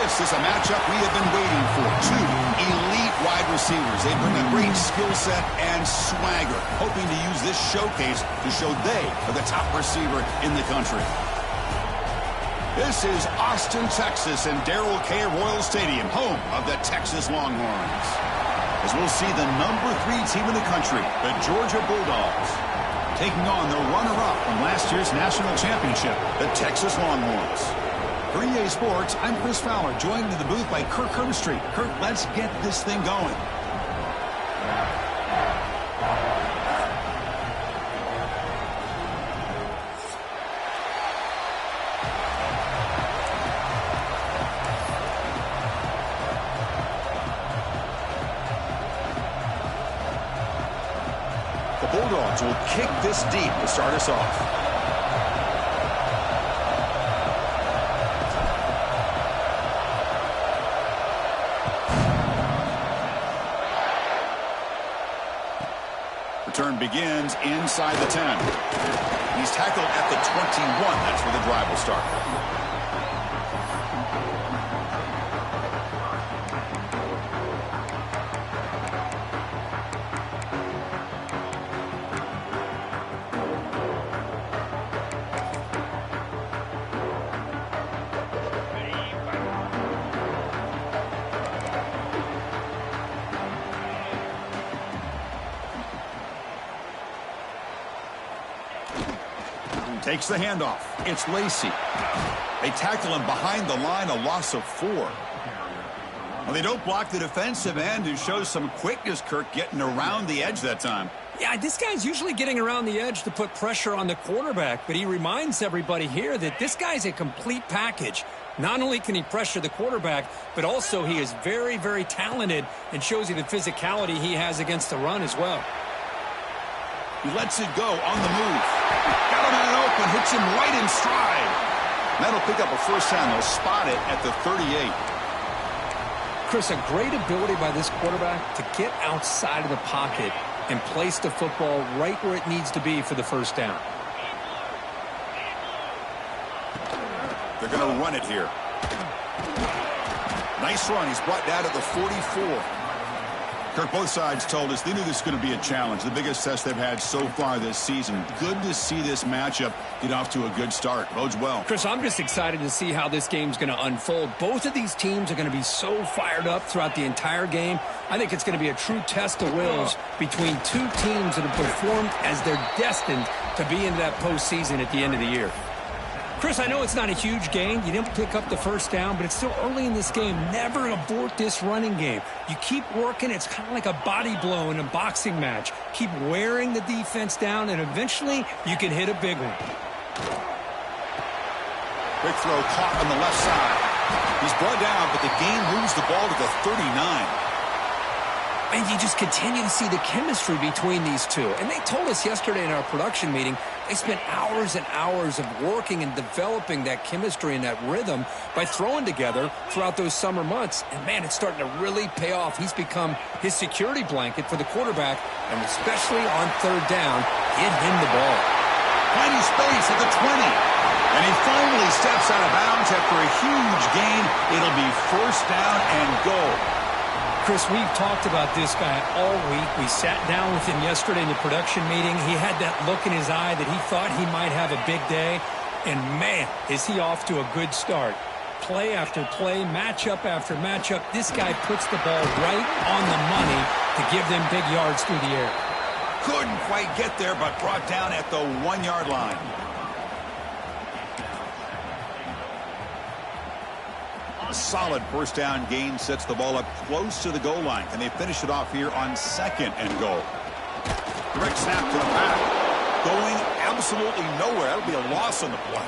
This is a matchup we have been waiting for. Two elite wide receivers. They bring a great skill set and swagger, hoping to use this showcase to show they are the top receiver in the country. This is Austin, Texas, and Darrell K. Royal Stadium, home of the Texas Longhorns. As we'll see the number 3 team in the country, the Georgia Bulldogs, taking on the runner-up from last year's national championship, the Texas Longhorns. For EA Sports, I'm Chris Fowler, joined in the booth by Kirk Herbstreit. Kirk, let's get this thing going. The Bulldogs will kick this deep to start us off. Return begins inside the 10. He's tackled at the 21. That's where the drive will start. Takes the handoff. It's Lacey. They tackle him behind the line, a loss of 4. Well, they don't block the defensive end, who shows some quickness, Kirk, getting around the edge that time. Yeah, this guy's usually getting around the edge to put pressure on the quarterback, but he reminds everybody here that this guy's a complete package. Not only can he pressure the quarterback, but also he is very, very talented and shows you the physicality he has against the run as well. He lets it go on the move. Got a man open, hits him right in stride. That'll pick up a first down. They'll spot it at the 38. Chris, a great ability by this quarterback to get outside of the pocket and place the football right where it needs to be for the first down. They're going to run it here. Nice run. He's brought down at the 44. Kirk, both sides told us they knew this was going to be a challenge, the biggest test they've had so far this season. Good to see this matchup get off to a good start. Bodes well. Chris, I'm just excited to see how this game's going to unfold. Both of these teams are going to be so fired up throughout the entire game. I think it's going to be a true test of wills between two teams that have performed as they're destined to be in that postseason at the end of the year. Chris, I know it's not a huge gain. You didn't pick up the first down, but it's still early in this game. Never abort this running game. You keep working. It's kind of like a body blow in a boxing match. Keep wearing the defense down, and eventually you can hit a big one. Quick throw caught on the left side. He's brought down, but the game moves the ball to the 39. And you just continue to see the chemistry between these two. And they told us yesterday in our production meeting, they spent hours and hours of working and developing that chemistry and that rhythm by throwing together throughout those summer months. And, man, it's starting to really pay off. He's become his security blanket for the quarterback, and especially on third down, get him the ball. Finding space at the 20. And he finally steps out of bounds after a huge gain. It'll be first down and goal. Chris, we've talked about this guy all week. We sat down with him yesterday in the production meeting. He had that look in his eye that he thought he might have a big day. And, man, is he off to a good start. Play after play, matchup after matchup. This guy puts the ball right on the money to give them big yards through the air. Couldn't quite get there, but brought down at the 1-yard line. A solid first down gain sets the ball up close to the goal line. Can they finish it off here on second and goal? Direct snap to the back. Going absolutely nowhere. That'll be a loss on the play.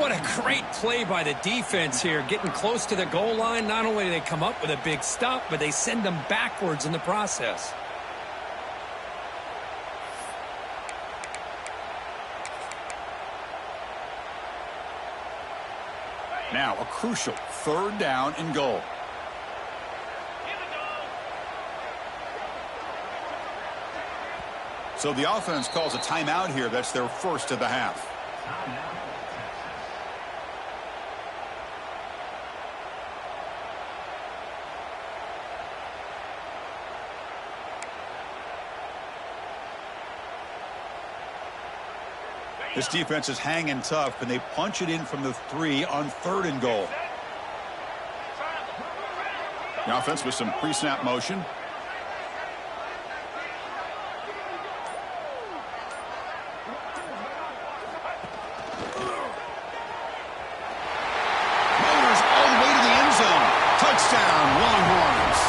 What a great play by the defense here. Getting close to the goal line. Not only do they come up with a big stop, but they send them backwards in the process. Now a crucial third down and goal. So the offense calls a timeout here. That's their first of the half. This defense is hanging tough, and they punch it in from the 3 on 3rd and goal. The offense with some pre-snap motion. Motors all the way to the end zone. Touchdown, Longhorns.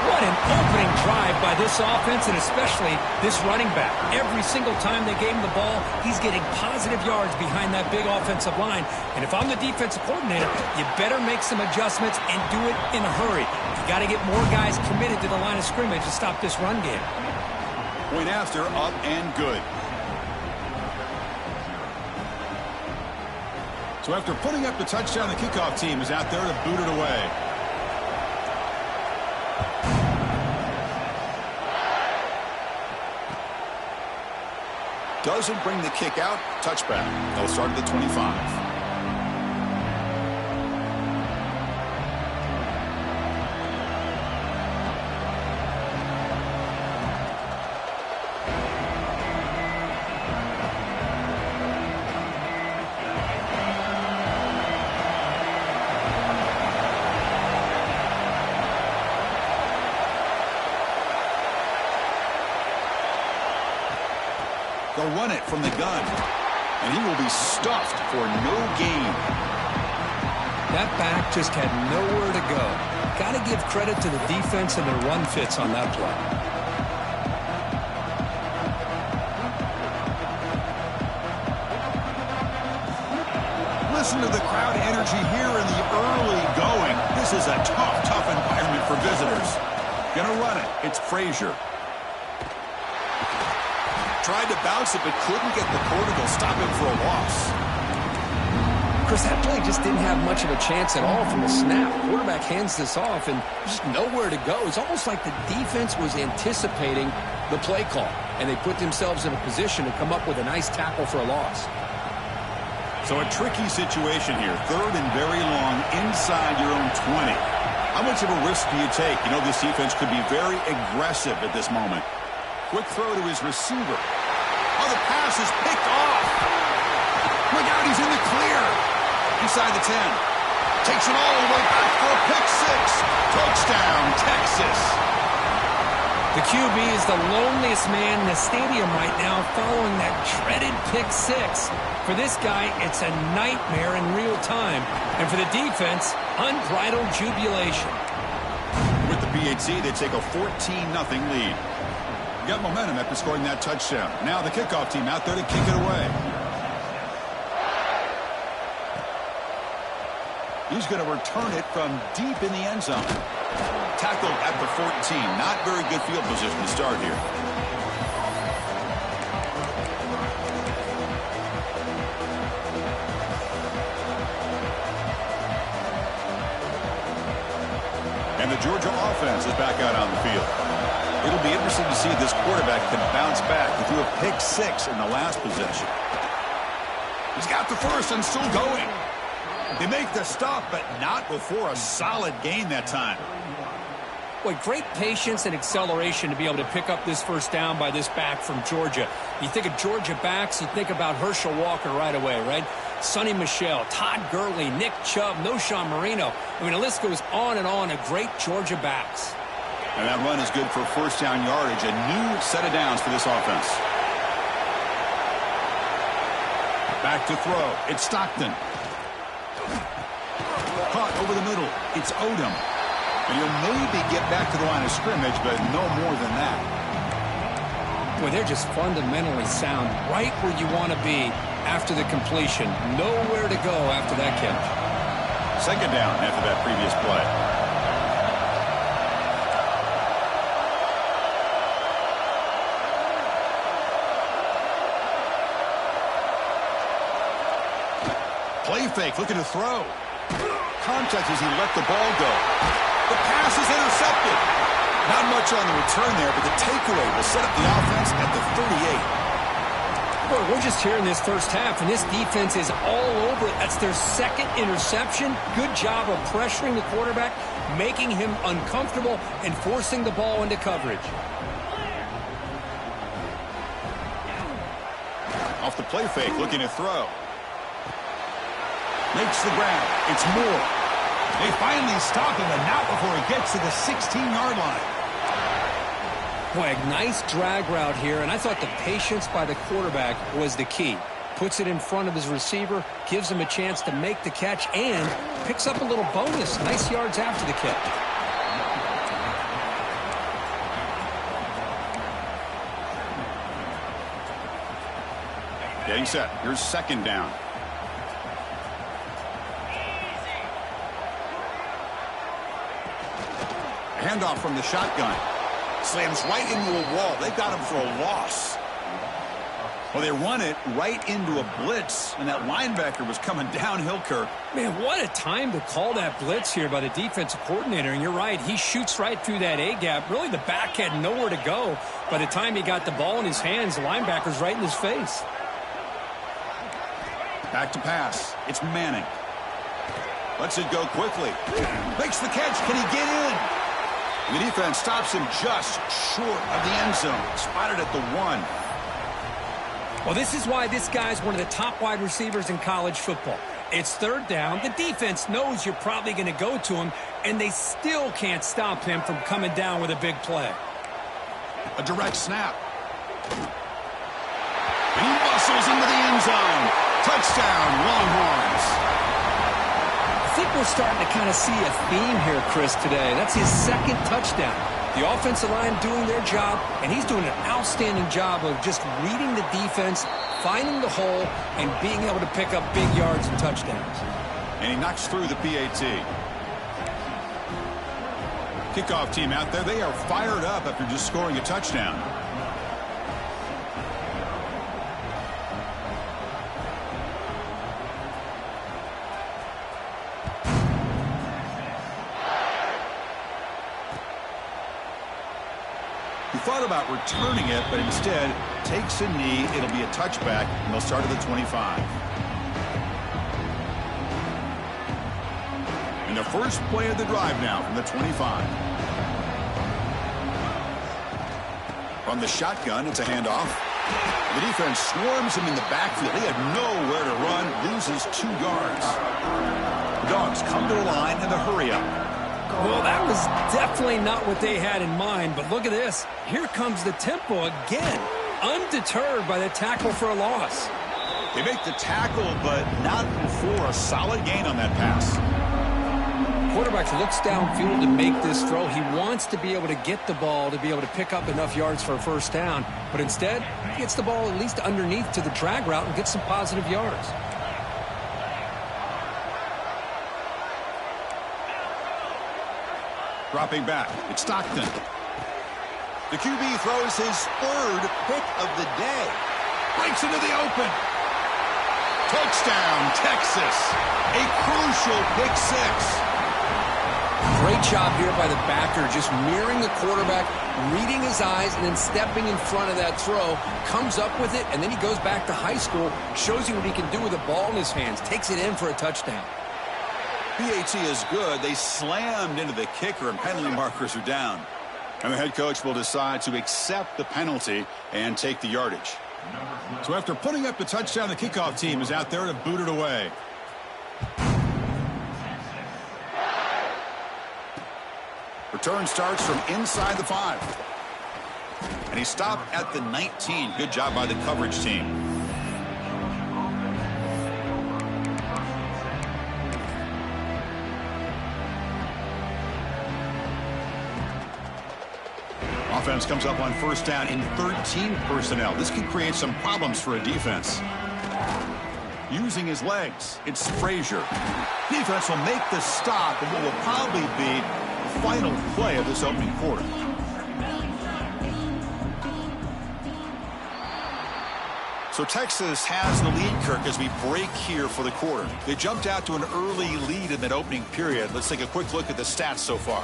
What an opening drive by this offense, and especially this running back. Every single time they gave him the ball, he's getting positive yards behind that big offensive line. And if I'm the defensive coordinator, you better make some adjustments and do it in a hurry. You got to get more guys committed to the line of scrimmage to stop this run game. Point after, up and good. So after putting up the touchdown, the kickoff team is out there to boot it away. Doesn't bring the kick out. Touchback. They'll start at the 25. They'll run it from the gun, and he will be stuffed for no gain. That back just had nowhere to go. Got to give credit to the defense and their run fits on that play. Listen to the crowd energy here in the early going. This is a tough environment for visitors. Gonna run it. It's Frazier. Tried to bounce it, but couldn't get the quarter to stop him for a loss. Chris, that play just didn't have much of a chance at all from the snap. Quarterback hands this off, and just nowhere to go. It's almost like the defense was anticipating the play call, and they put themselves in a position to come up with a nice tackle for a loss. So a tricky situation here. 3rd and very long inside your own 20. How much of a risk do you take? You know, this defense could be very aggressive at this moment. Quick throw to his receiver. Oh, the pass is picked off. Look out, he's in the clear. Inside the 10. Takes it all the way back for a pick 6. Touchdown, Texas. The QB is the loneliest man in the stadium right now following that dreaded pick 6. For this guy, it's a nightmare in real time. And for the defense, unbridled jubilation. With the PAT, they take a 14-0 lead. Got momentum after scoring that touchdown. Now the kickoff team out there to kick it away. He's going to return it from deep in the end zone. Tackled at the 14. Not very good field position to start here. And the Georgia offense is back out on the field. It'll be interesting to see if this quarterback can bounce back. He threw a pick 6 in the last possession. He's got the first and still going. They make the stop, but not before a solid gain that time. Boy, great patience and acceleration to be able to pick up this first down by this back from Georgia. You think of Georgia backs, you think about Herschel Walker right away, right? Sonny Michel, Todd Gurley, Nick Chubb, Noshawn Marino. I mean, the list goes on and on of great Georgia backs. And that run is good for first down yardage. A new set of downs for this offense. Back to throw. It's Stockton. Caught over the middle. It's Odom. And he'll maybe get back to the line of scrimmage, but no more than that. Boy, they're just fundamentally sound, right where you want to be after the completion. Nowhere to go after that catch. Second down after that previous play. Play fake, looking to throw. Contact as he let the ball go. The pass is intercepted. Not much on the return there, but the takeaway will set up the offense at the 38. Boy, we're just here in this first half, and this defense is all over it. That's their second interception. Good job of pressuring the quarterback, making him uncomfortable, and forcing the ball into coverage. off the play fake, looking to throw. Makes the grab. It's Moore. They finally stop him, and not before he gets to the 16-yard line. Boy, a nice drag route here, and I thought the patience by the quarterback was the key. Puts it in front of his receiver, gives him a chance to make the catch, and picks up a little bonus. Nice yards after the catch. Getting set. Here's second down. Handoff from the shotgun. Slams right into a wall. They got him for a loss. Well, they run it right into a blitz, and that linebacker was coming downhill, Kirk. Man, what a time to call that blitz here by the defensive coordinator. And you're right, he shoots right through that A-gap. Really, the back had nowhere to go. By the time he got the ball in his hands, the linebacker's right in his face. Back to pass. It's Manning. Lets it go quickly. Makes the catch. Can he get in? The defense stops him just short of the end zone. Spotted at the 1. Well, this is why this guy's one of the top wide receivers in college football. It's third down. The defense knows you're probably going to go to him, and they still can't stop him from coming down with a big play. A direct snap. And he bustles into the end zone. Touchdown, Longhorns. I think we're starting to kind of see a theme here, Chris, today. That's his second touchdown. The offensive line doing their job, and he's doing an outstanding job of just reading the defense, finding the hole, and being able to pick up big yards and touchdowns. And he knocks through the PAT. Kickoff team out there, they are fired up after just scoring a touchdown. He thought about returning it, but instead takes a knee. It'll be a touchback, and they'll start at the 25. And the first play of the drive now from the 25. From the shotgun, it's a handoff. The defense swarms him in the backfield. He had nowhere to run, loses 2 yards. The Dogs come to the line in the hurry-up. Well, that was definitely not what they had in mind, but look at this. Here comes the tempo again, undeterred by the tackle for a loss. They make the tackle, but not for a solid gain on that pass. Quarterback looks downfield to make this throw. He wants to be able to get the ball to be able to pick up enough yards for a first down, but instead, he gets the ball at least underneath to the drag route and gets some positive yards. Dropping back, it's Stockton. The QB throws his third pick of the day. Breaks into the open. Touchdown, Texas. A crucial pick 6. Great job here by the backer, just mirroring the quarterback, reading his eyes, and then stepping in front of that throw. Comes up with it, and then he goes back to high school, shows you what he can do with the ball in his hands, takes it in for a touchdown. PAT is good. They slammed into the kicker, and penalty markers are down. And the head coach will decide to accept the penalty and take the yardage. So after putting up the touchdown, the kickoff team is out there to boot it away. Return starts from inside the 5. And he stopped at the 19. Good job by the coverage team. Offense comes up on first down in 13 personnel. This can create some problems for a defense. Using his legs, it's Frazier. Defense will make the stop and what will probably be the final play of this opening quarter. So Texas has the lead, Kirk, as we break here for the quarter. They jumped out to an early lead in that opening period. Let's take a quick look at the stats so far.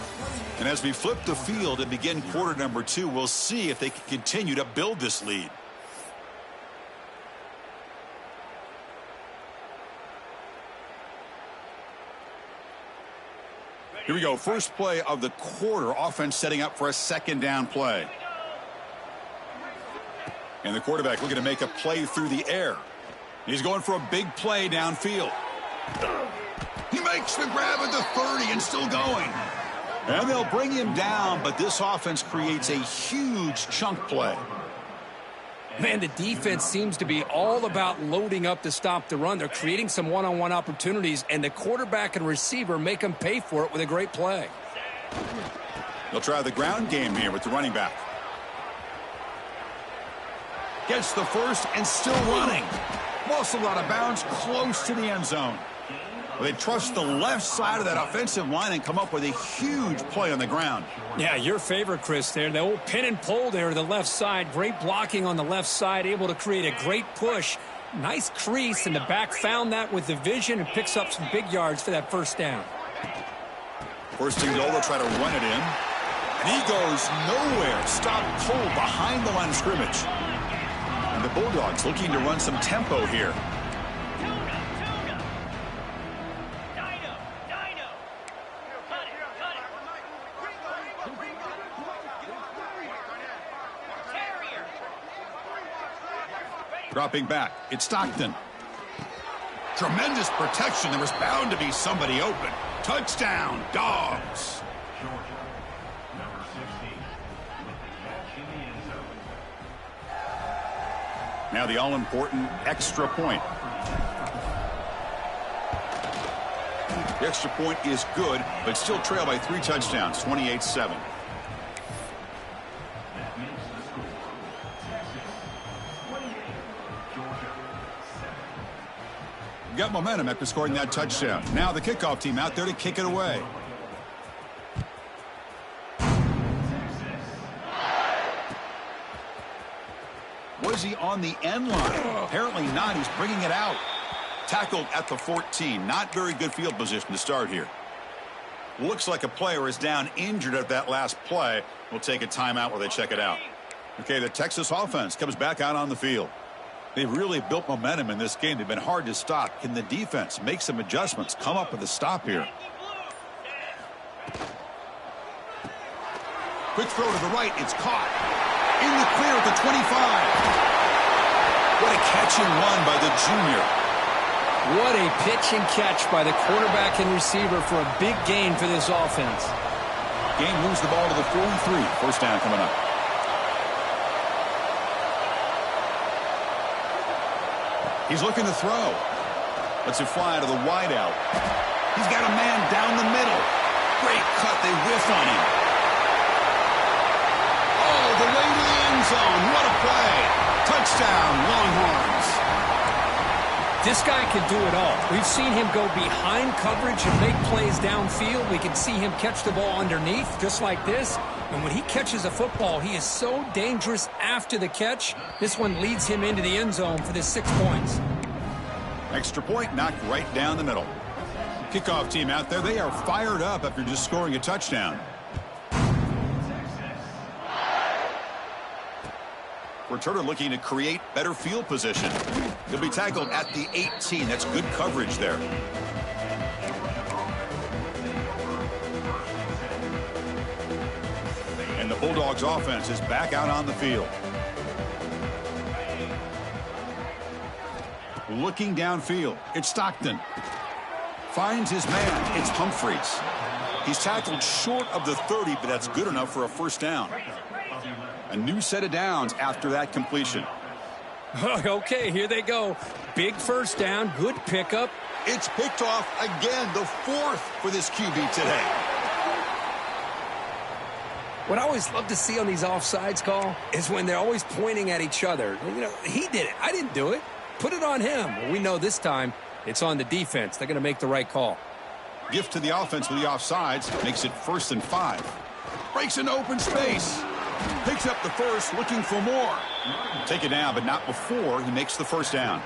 And as we flip the field and begin quarter number 2, we'll see if they can continue to build this lead. Here we go. First play of the quarter. Offense setting up for a second down play. And the quarterback looking to make a play through the air. He's going for a big play downfield. He makes the grab at the 30 and still going. And they'll bring him down, but this offense creates a huge chunk play. Man, the defense seems to be all about loading up to stop the run. They're creating some one-on-one opportunities, and the quarterback and receiver make them pay for it with a great play. They'll try the ground game here with the running back. Gets the first and still running. Muscled out of bounds close to the end zone. They trust the left side of that offensive line and come up with a huge play on the ground. Yeah, your favorite, Chris, there. The old pin and pull there to the left side. Great blocking on the left side, able to create a great push. Nice crease, and the back found that with the vision and picks up some big yards for that first down. First and goal, they'll try to run it in. And he goes nowhere. Stop cold behind the line of scrimmage. And the Bulldogs looking to run some tempo here. Dropping back, it's Stockton. Tremendous protection. There was bound to be somebody open. Touchdown, Dogs. Now the all-important extra point. The extra point is good, but still trail by 3 touchdowns, 28-7. Got momentum after scoring that touchdown. Now the kickoff team out there to kick it away. Was he on the end line? Apparently not. He's bringing it out. Tackled at the 14. Not very good field position to start here. Looks like a player is down injured at that last play. We'll take a timeout while they check it out. Okay, the Texas offense comes back out on the field. They've really built momentum in this game. They've been hard to stop. Can the defense make some adjustments, come up with a stop here? Quick throw to the right. It's caught. In the clear at the 25. What a catch and run by the junior. What a pitch and catch by the quarterback and receiver for a big gain for this offense. Game moves the ball to the 43. First down coming up. He's looking to throw. Lets it fly to the wideout. He's got a man down the middle. Great cut. They whiff on him. Oh, the way to the end zone. What a play. Touchdown, Longhorns. This guy can do it all. We've seen him go behind coverage and make plays downfield. We can see him catch the ball underneath, just like this. And when he catches a football, he is so dangerous after the catch. This one leads him into the end zone for the 6 points. Extra point knocked right down the middle. Kickoff team out there. They are fired up after just scoring a touchdown. Returner looking to create better field position. He'll be tackled at the 18. That's good coverage there. And the Bulldogs offense is back out on the field. Looking downfield, it's Stockton. Finds his man, it's Humphreys. He's tackled short of the 30, but that's good enough for a first down. A new set of downs after that completion. Okay, here they go. Big first down, good pickup. It's picked off again, the 4th for this QB today. What I always love to see on these offsides call is when they're always pointing at each other. You know, he did it. I didn't do it. Put it on him. Well, we know this time it's on the defense. They're going to make the right call. Gift to the offense with the offsides. Makes it 1st and 5. Breaks an open space. Picks up the first, looking for more. Take it down, but not before he makes the first down.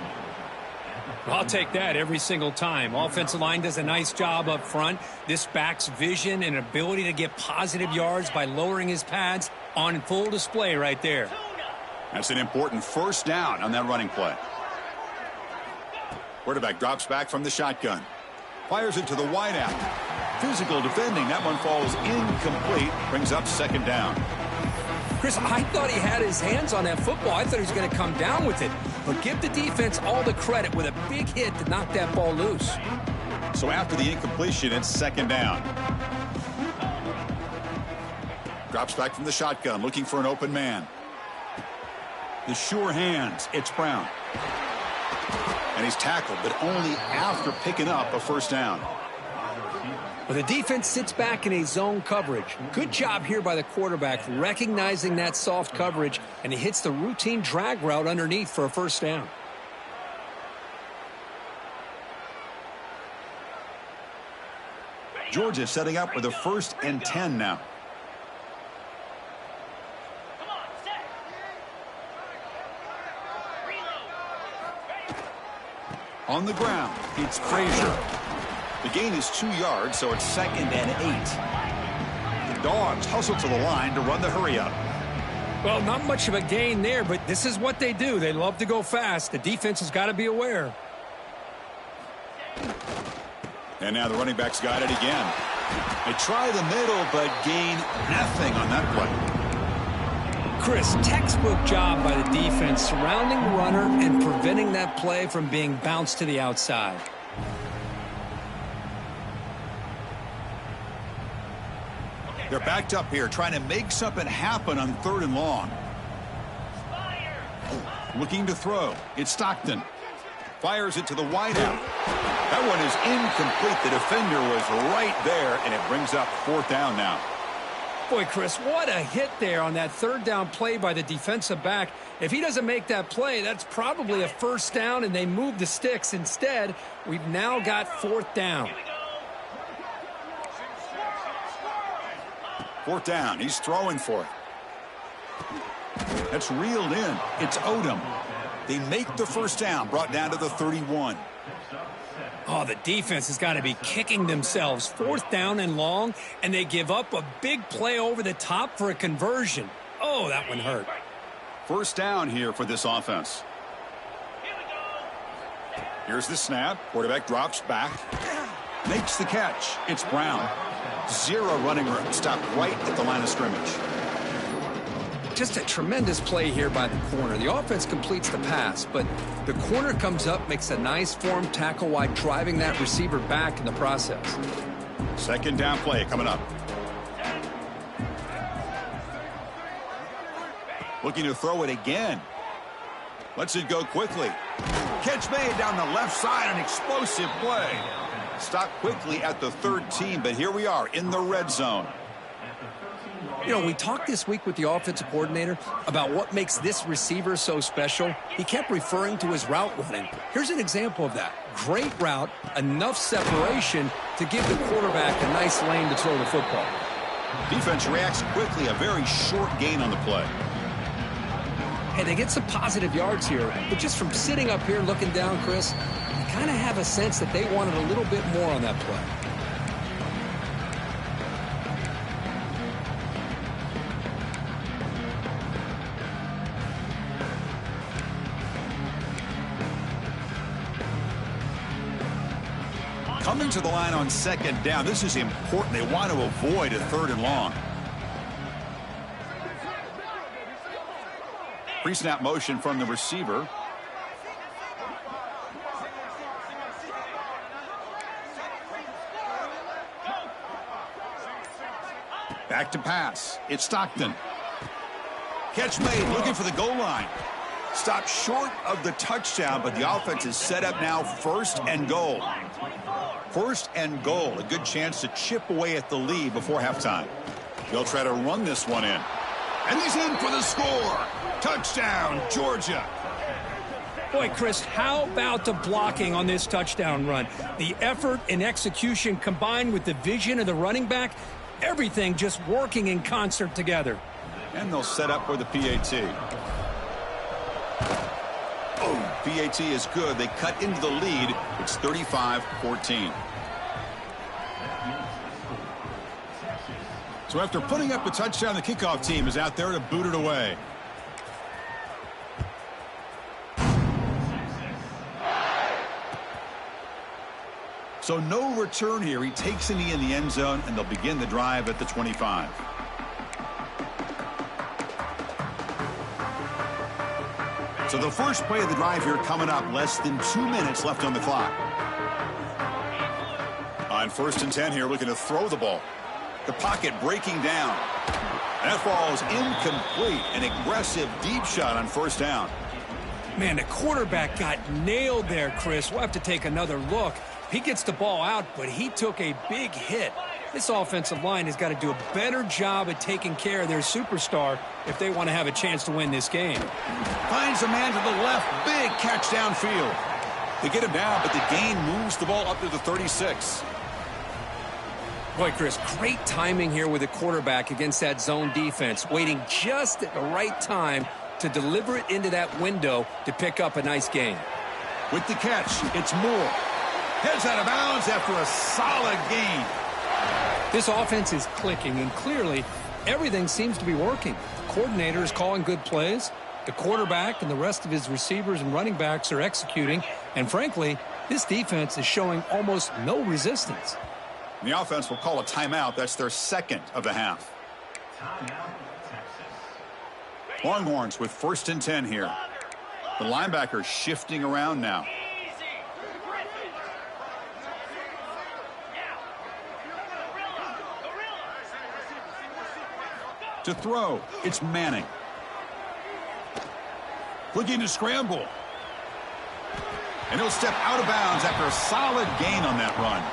I'll take that every single time. Offensive line does a nice job up front. This back's vision and ability to get positive yards by lowering his pads on full display right there. That's an important first down on that running play. Quarterback drops back from the shotgun. Fires it to the wideout. Physical defending. That one falls incomplete. Brings up 2nd down. Chris, I thought he had his hands on that football. I thought he was going to come down with it. But give the defense all the credit with a big hit to knock that ball loose. So after the incompletion, it's second down. Drops back from the shotgun, looking for an open man. The sure hands, it's Brown. And he's tackled, but only after picking up a first down. Well, the defense sits back in a zone coverage. Good job here by the quarterback, recognizing that soft coverage, and he hits the routine drag route underneath for a first down. Georgia setting up with a 1st and 10 now. On the ground, it's Frazier. The gain is 2 yards, so it's 2nd and 8. The Dogs hustle to the line to run the hurry up. Well, not much of a gain there, but this is what they do. They love to go fast. The defense has got to be aware. And now the running back's got it again. They try the middle, but gain nothing on that play. Chris, textbook job by the defense surrounding the runner and preventing that play from being bounced to the outside. They're backed up here, trying to make something happen on 3rd and long. Looking to throw. It's Stockton. Fires it to the wideout. That one is incomplete. The defender was right there, and it brings up 4th down now. Boy, Chris, what a hit there on that 3rd down play by the defensive back. If he doesn't make that play, that's probably a first down, and they move the sticks. Instead, we've now got 4th down. 4th down. He's throwing for it. That's reeled in. It's Odom. They make the first down, brought down to the 31. Oh, the defense has got to be kicking themselves. 4th down and long, and they give up a big play over the top for a conversion. Oh, that one hurt. First down here for this offense. Here's the snap. Quarterback drops back. Makes the catch. It's Brown. 0 running room. Stopped right at the line of scrimmage. Just a tremendous play here by the corner. The offense completes the pass, but the corner comes up, makes a nice form tackle while driving that receiver back in the process. 2nd down play coming up. Looking to throw it again. Lets it go quickly. Catch made down the left side, an explosive play. Stopped quickly at the 13, but here we are in the red zone. You know, we talked this week with the offensive coordinator about what makes this receiver so special. He kept referring to his route running. Here's an example of that. Great route, enough separation to give the quarterback a nice lane to throw the football. Defense reacts quickly, a very short gain on the play. Hey, they get some positive yards here, but just from sitting up here looking down, Chris, you kind of have a sense that they wanted a little bit more on that play. Coming to the line on 2nd down. This is important. They want to avoid a 3rd and long. Pre-snap motion from the receiver. Back to pass. It's Stockton. Catch made, looking for the goal line. Stopped short of the touchdown, but the offense is set up now 1st and goal. 1st and goal, a good chance to chip away at the lead before halftime. They'll try to run this one in. And he's in for the score. Touchdown, Georgia. Boy, Chris, how about the blocking on this touchdown run? The effort and execution combined with the vision of the running back, everything just working in concert together. And they'll set up for the PAT. Oh, PAT is good. They cut into the lead. It's 35-14. So after putting up a touchdown, the kickoff team is out there to boot it away. So no return here. He takes a knee in the end zone, and they'll begin the drive at the 25. So the first play of the drive here coming up, less than 2 minutes left on the clock. On 1st and 10 here, looking to throw the ball. The pocket breaking down. That ball is incomplete. An aggressive deep shot on 1st down. Man, the quarterback got nailed there, Chris. We'll have to take another look. He gets the ball out, but he took a big hit. This offensive line has got to do a better job at taking care of their superstar if they want to have a chance to win this game. Finds a man to the left. Big catch downfield. They get him down, but the gain moves the ball up to the 36. Boy, Chris, great timing here with the quarterback against that zone defense, waiting just at the right time to deliver it into that window to pick up a nice gain. With the catch, it's Moore. Heads out of bounds after a solid gain. This offense is clicking, and clearly everything seems to be working. The coordinator is calling good plays. The quarterback and the rest of his receivers and running backs are executing. And frankly, this defense is showing almost no resistance. The offense will call a timeout. That's their second of the half. Longhorns with 1st and 10 here. The linebacker shifting around now. To throw, it's Manning. Looking to scramble. And he'll step out of bounds after a solid gain on that run.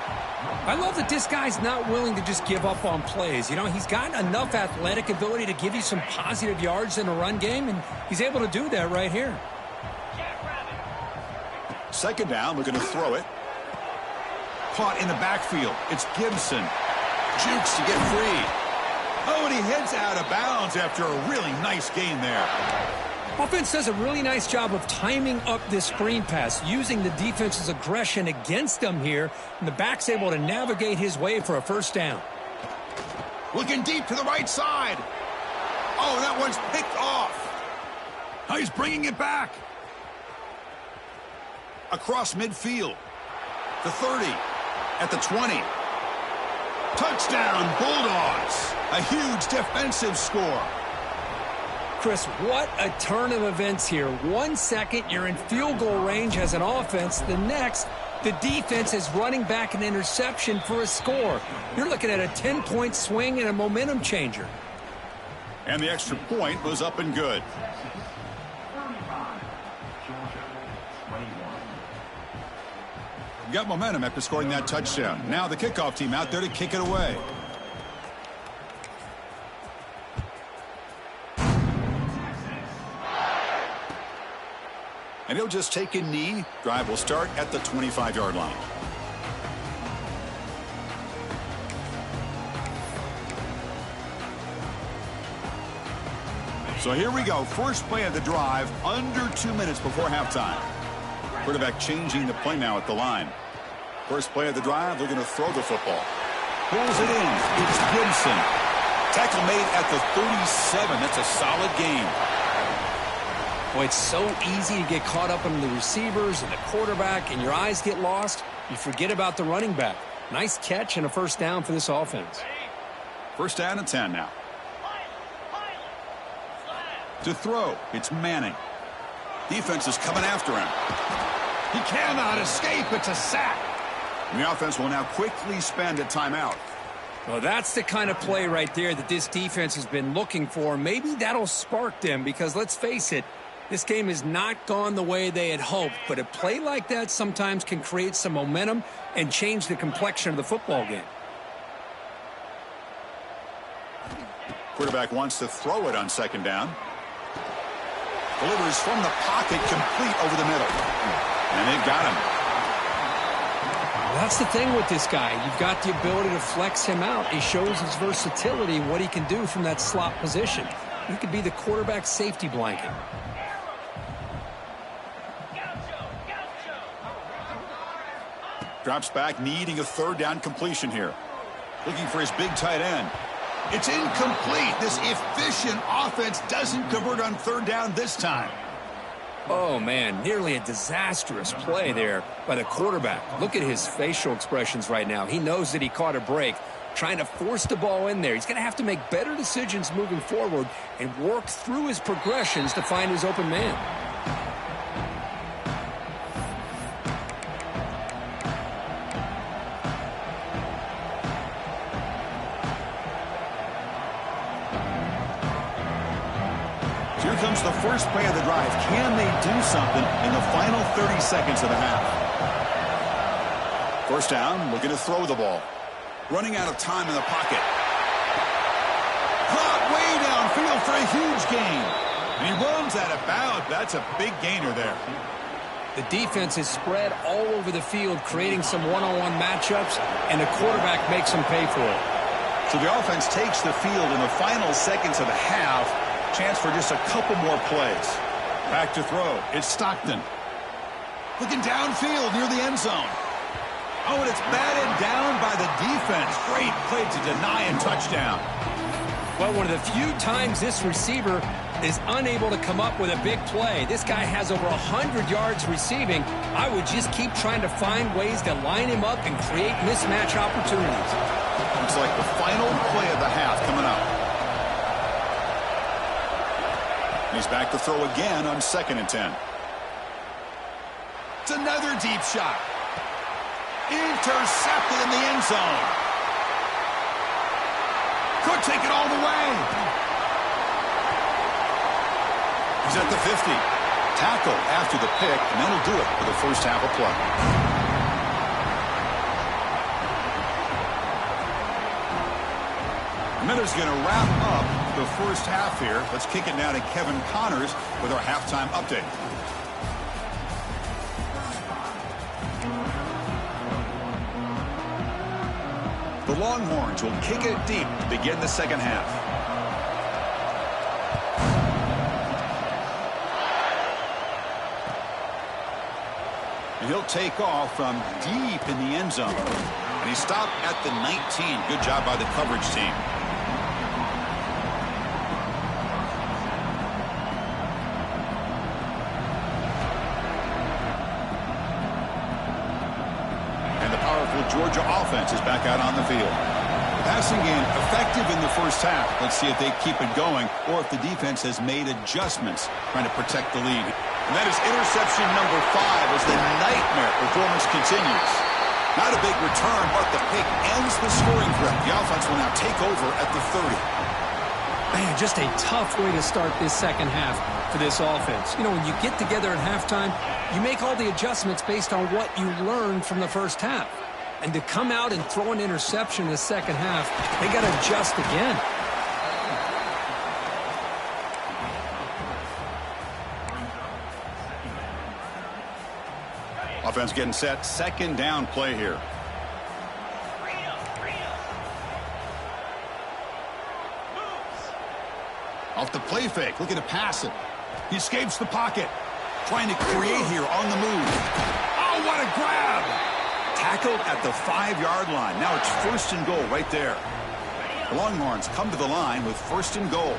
I love that this guy's not willing to just give up on plays. You know, he's got enough athletic ability to give you some positive yards in a run game, and he's able to do that right here. 2nd down, looking to throw it. Caught in the backfield. It's Gibson. Jukes to get free. Oh, and he heads out of bounds after a really nice gain there. Offense does a really nice job of timing up this screen pass, using the defense's aggression against them here, and the back's able to navigate his way for a 1st down. Looking deep to the right side. Oh, that one's picked off. Now he's bringing it back. Across midfield. The 30. At the 20. Touchdown, Bulldogs. A huge defensive score. Chris, what a turn of events here. 1 second, you're in field goal range as an offense. The next, the defense is running back an interception for a score. You're looking at a 10-point swing and a momentum changer. And the extra point was up and good. Got momentum after scoring that touchdown. Now the kickoff team out there to kick it away. And he'll just take a knee. Drive will start at the 25-yard line. So here we go. First play of the drive, under 2 minutes before halftime. Quarterback changing the play now at the line. First play of the drive, they're going to throw the football. Pulls it in. It's Gibson. Tackle made at the 37. That's a solid gain. Boy, it's so easy to get caught up in the receivers and the quarterback, and your eyes get lost. You forget about the running back. Nice catch and a 1st down for this offense. 1st down and 10 now. To throw, it's Manning. Defense is coming after him. He cannot escape. It's a sack. And the offense will now quickly spend a timeout. Well, that's the kind of play right there that this defense has been looking for. Maybe that'll spark them because, let's face it, this game has not gone the way they had hoped. But a play like that sometimes can create some momentum and change the complexion of the football game. Quarterback wants to throw it on 2nd down. Delivers from the pocket, complete over the middle. And they got him. Well, that's the thing with this guy. You've got the ability to flex him out. He shows his versatility and what he can do from that slot position. He could be the quarterback safety blanket. Drops back, needing a 3rd down completion here. Looking for his big tight end. It's incomplete. This efficient offense doesn't convert on 3rd down this time. Oh, man, nearly a disastrous play there by the quarterback. Look at his facial expressions right now. He knows that he caught a break, trying to force the ball in there. He's going to have to make better decisions moving forward and work through his progressions to find his open man. Here comes the first play of the drive. Can they do something in the final 30 seconds of the half? First down, looking to throw the ball. Running out of time in the pocket. Caught way downfield for a huge gain. And he runs out of bounds. That's a big gainer there. The defense is spread all over the field, creating some one-on-one matchups, and the quarterback makes them pay for it. So the offense takes the field in the final seconds of the half. Chance for just a couple more plays. Back to throw. It's Stockton. Looking downfield near the end zone. Oh, and it's batted down by the defense. Great play to deny a touchdown. Well, one of the few times this receiver is unable to come up with a big play. This guy has over 100 yards receiving. I would just keep trying to find ways to line him up and create mismatch opportunities. Looks like the final play of the half coming up. He's back to throw again on 2nd and 10. It's another deep shot. Intercepted in the end zone. Could take it all the way. He's at the 50. Tackle after the pick, and that'll do it for the first half of play. Miller's going to wrap up the first half here. Let's kick it now to Kevin Connors with our halftime update. The Longhorns will kick it deep to begin the second half. And he'll take off from deep in the end zone. And he stopped at the 19. Good job by the coverage team. Georgia offense is back out on the field. The passing game effective in the first half. Let's see if they keep it going or if the defense has made adjustments trying to protect the lead. And that is interception number 5 as the nightmare performance continues. Not a big return, but the pick ends the scoring threat. The offense will now take over at the 30. Man, just a tough way to start this second half for this offense. You know, when you get together at halftime, you make all the adjustments based on what you learned from the first half. And to come out and throw an interception in the second half, they got to adjust again. Offense getting set. Second down play here. Off the play fake. Looking to pass it. He escapes the pocket. Trying to create here on the move. Oh, what a grab! Tackled at the 5-yard line. Now it's 1st and goal right there. The Longhorns come to the line with 1st and goal.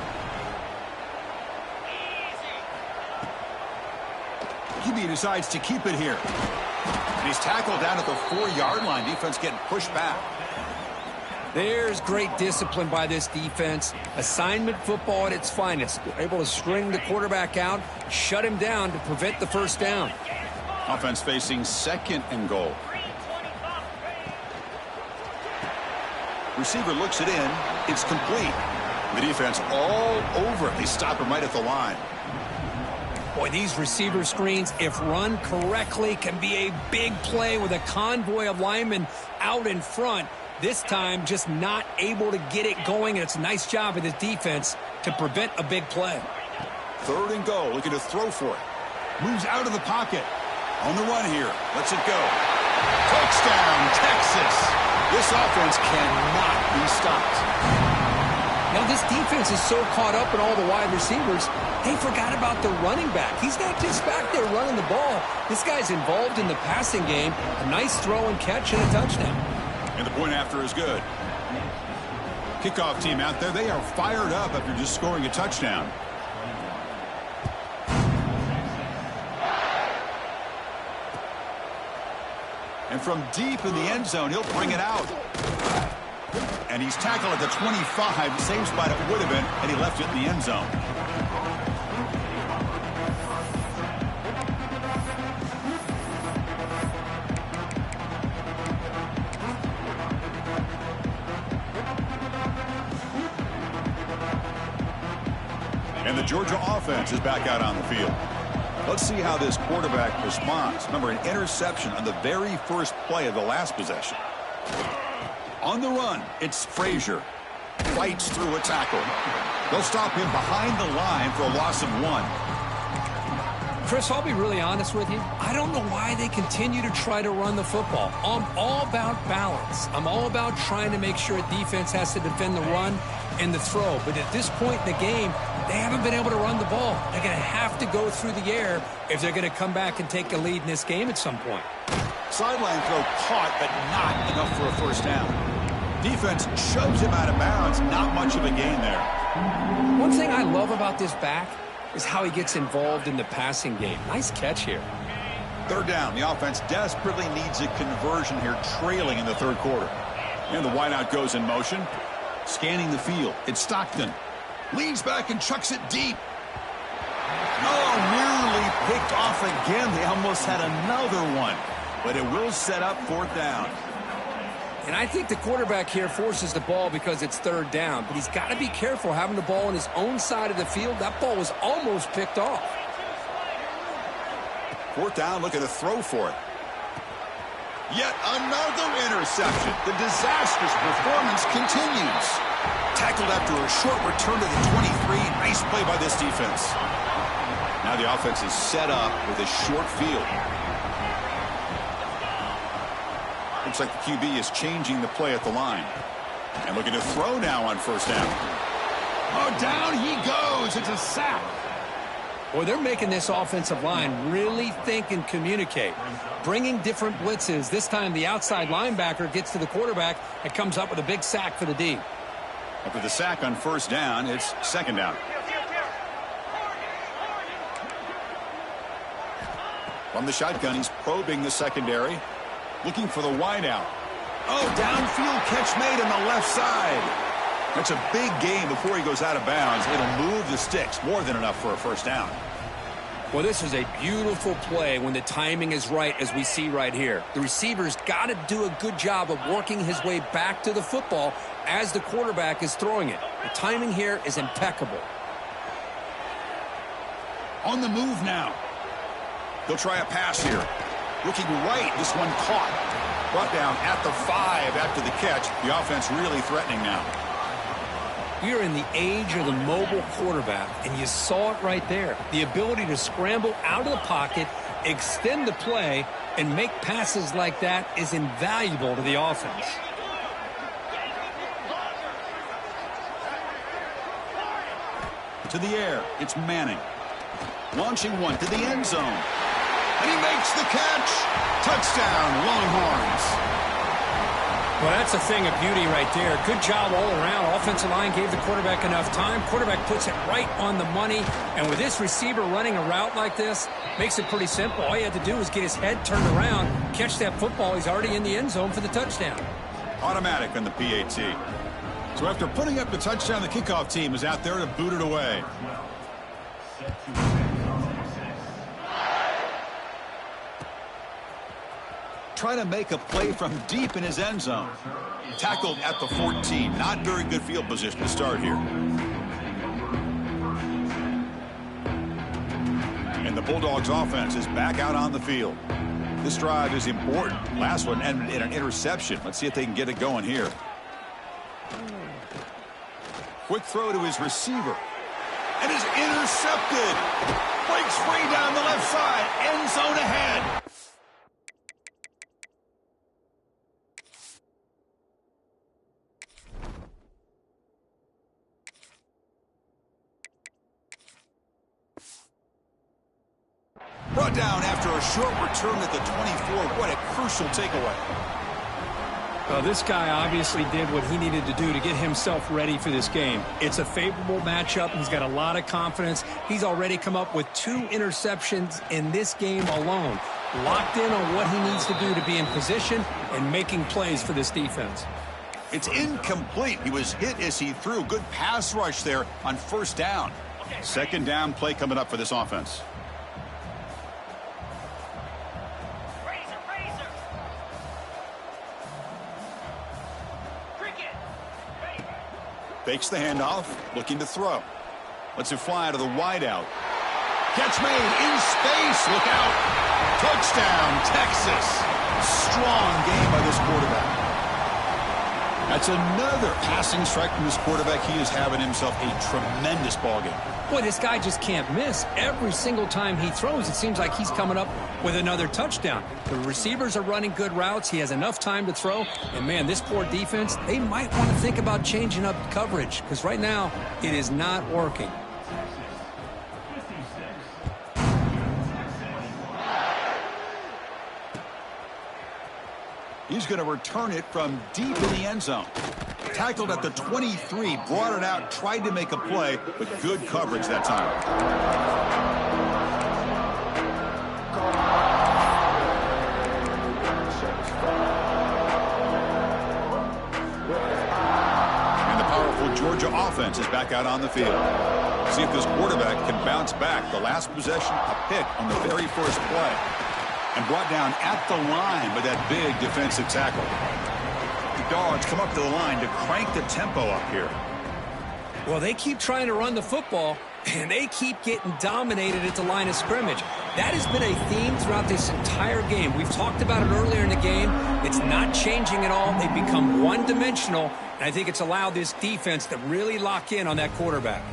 QB decides to keep it here. And he's tackled down at the 4-yard line. Defense getting pushed back. There's great discipline by this defense. Assignment football at its finest. They're able to string the quarterback out, shut him down to prevent the first down. Offense facing 2nd and goal. Receiver looks it in. It's complete. The defense all over it. They stop him right at the line. Boy, these receiver screens, if run correctly, can be a big play with a convoy of linemen out in front. This time, just not able to get it going, and it's a nice job of the defense to prevent a big play. 3rd and goal, looking to throw for it. Moves out of the pocket. On the run here. Lets it go. Touchdown, Texas. This offense cannot be stopped. Now, this defense is so caught up in all the wide receivers, they forgot about the running back. He's not just back there running the ball. This guy's involved in the passing game. A nice throw and catch and a touchdown. And the point after is good. Kickoff team out there, they are fired up after just scoring a touchdown. And from deep in the end zone, he'll bring it out. And he's tackled at the 25, same spot it would have been, and he left it in the end zone. And the Georgia offense is back out on the field. Let's see how this quarterback responds. Remember, an interception on the very first play of the last possession. On the run, it's Frazier. Fights through a tackle. They'll stop him behind the line for a loss of 1. Chris, I'll be really honest with you. I don't know why they continue to try to run the football. I'm all about balance. I'm all about trying to make sure a defense has to defend the run and the throw. But at this point in the game, they haven't been able to run the ball. They're going to have to go through the air if they're going to come back and take a lead in this game at some point. Sideline throw caught, but not enough for a first down. Defense shoves him out of bounds. Not much of a gain there. One thing I love about this back is how he gets involved in the passing game. Nice catch here. Third down. The offense desperately needs a conversion here, trailing in the third quarter. And the wideout goes in motion. Scanning the field. It's Stockton. Leans back and chucks it deep. Oh, nearly picked off again. They almost had another one. But it will set up fourth down. And I think the quarterback here forces the ball because it's third down. But he's got to be careful having the ball on his own side of the field. That ball was almost picked off. Fourth down, look at the throw for it. Yet another interception. The disastrous performance continues. Tackled after a short return to the 23. Nice play by this defense. Now the offense is set up with a short field. Looks like the QB is changing the play at the line. And looking to throw now on first down. Oh, down he goes. It's a sack. Boy, they're making this offensive line really think and communicate. Bringing different blitzes. This time the outside linebacker gets to the quarterback and comes up with a big sack for the D. After the sack on first down, it's second down. From the shotgun, he's probing the secondary. Looking for the wideout. Oh, downfield catch made on the left side. That's a big gain before he goes out of bounds. It'll move the sticks. More than enough for a first down. Well, this is a beautiful play when the timing is right, as we see right here. The receiver's got to do a good job of working his way back to the football as the quarterback is throwing it. The timing here is impeccable. On the move now. They'll try a pass here. Looking right, this one caught. Brought down at the 5 after the catch. The offense really threatening now. We are in the age of the mobile quarterback, and you saw it right there. The ability to scramble out of the pocket, extend the play, and make passes like that is invaluable to the offense. To the air, it's Manning. Launching one to the end zone. And he makes the catch. Touchdown, Longhorns. Well, that's a thing of beauty right there. Good job all around. Offensive line gave the quarterback enough time. Quarterback puts it right on the money. And with this receiver running a route like this, makes it pretty simple. All you have to do is get his head turned around, catch that football. He's already in the end zone for the touchdown. Automatic on the PAT. So after putting up the touchdown, the kickoff team is out there to boot it away. Trying to make a play from deep in his end zone. Tackled at the 14. Not very good field position to start here. And the Bulldogs offense is back out on the field. This drive is important. Last one ended in an interception. Let's see if they can get it going here. Quick throw to his receiver. And is intercepted. Breaks free down the left side. End zone ahead. Brought down after a short return at the 24. What a crucial takeaway. This guy obviously did what he needed to do to get himself ready for this game. It's a favorable matchup. He's got a lot of confidence. He's already come up with 2 interceptions in this game alone. Locked in on what he needs to do to be in position and making plays for this defense. It's incomplete. He was hit as he threw. Good pass rush there on first down. Second down play coming up for this offense. Fakes the handoff, looking to throw. Lets it fly to the wideout. Catch made in space. Look out. Touchdown, Texas. Strong game by this quarterback. That's another passing strike from this quarterback. He is having himself a tremendous ball game. Boy, this guy just can't miss. Every single time he throws, it seems like he's coming up with another touchdown. The receivers are running good routes. He has enough time to throw. And, man, this poor defense, they might want to think about changing up coverage because right now it is not working. He's going to return it from deep in the end zone. Tackled at the 23, brought it out, tried to make a play, but good coverage that time. And the powerful Georgia offense is back out on the field. See if this quarterback can bounce back. The last possession, a pick on the very first play. And brought down at the line by that big defensive tackle. The Dogs come up to the line to crank the tempo up here. Well, they keep trying to run the football, and they keep getting dominated at the line of scrimmage. That has been a theme throughout this entire game. We've talked about it earlier in the game. It's not changing at all. They've become one-dimensional, and I think it's allowed this defense to really lock in on that quarterback.